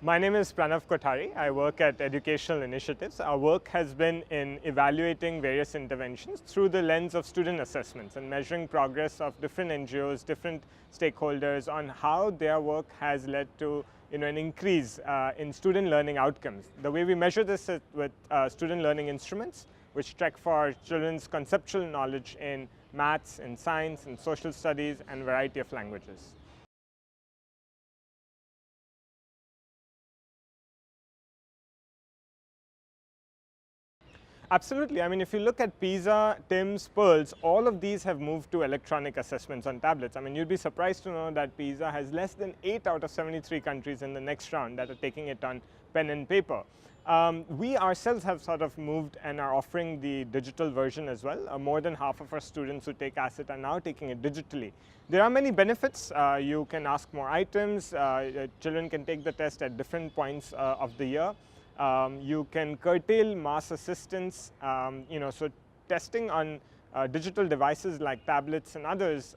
My name is Pranav Kothari. I work at Educational Initiatives. Our work has been in evaluating various interventions through the lens of student assessments and measuring progress of different NGOs, different stakeholders on how their work has led to an increase in student learning outcomes. The way we measure this is with student learning instruments, which check for children's conceptual knowledge in maths, in science, in social studies, and a variety of languages. Absolutely. I mean, if you look at PISA, TIMSS, PEARLS, all of these have moved to electronic assessments on tablets. I mean, you'd be surprised to know that PISA has less than 8 out of 73 countries in the next round that are taking it on pen and paper. We ourselves have sort of moved and are offering the digital version as well. More than half of our students who take ASSET are now taking it digitally. There are many benefits. You can ask more items. Children can take the test at different points of the year. You can curtail mass assistance, so testing on digital devices like tablets and others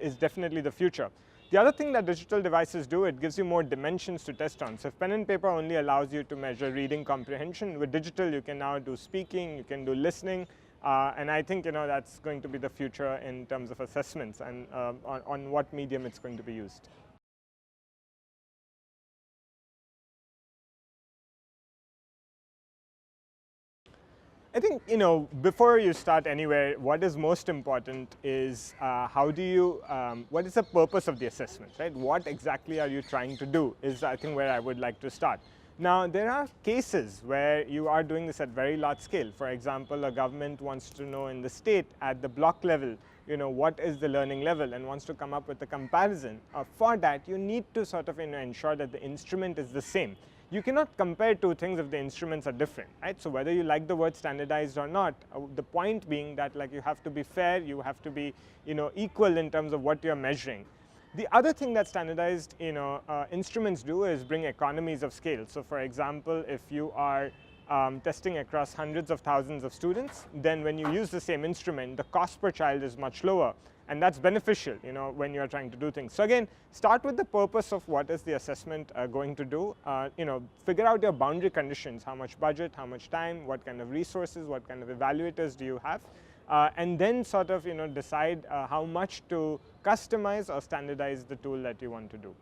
is definitely the future. The other thing that digital devices do, it gives you more dimensions to test on. So if pen and paper only allows you to measure reading comprehension, with digital you can now do speaking, you can do listening, and I think that's going to be the future in terms of assessments and on what medium it's going to be used. I think, before you start anywhere, what is most important is what is the purpose of the assessment, right? What exactly are you trying to do is, I think, where I would like to start. Now, there are cases where you are doing this at very large scale. For example, a government wants to know in the state at the block level, what is the learning level and wants to come up with a comparison. For that, you need to sort of ensure that the instrument is the same. You cannot compare two things if the instruments are different, right? So whether you like the word standardized or not, the point being that you have to be fair, you have to be equal in terms of what you're measuring. The other thing that standardized instruments do is bring economies of scale. So for example, if you are testing across hundreds of thousands of students, then when you use the same instrument, the cost per child is much lower. And that's beneficial, when you're trying to do things. So again, start with the purpose of what is the assessment going to do. Figure out your boundary conditions, how much budget, how much time, what kind of resources, what kind of evaluators do you have, and then sort of decide how much to customize or standardize the tool that you want to do.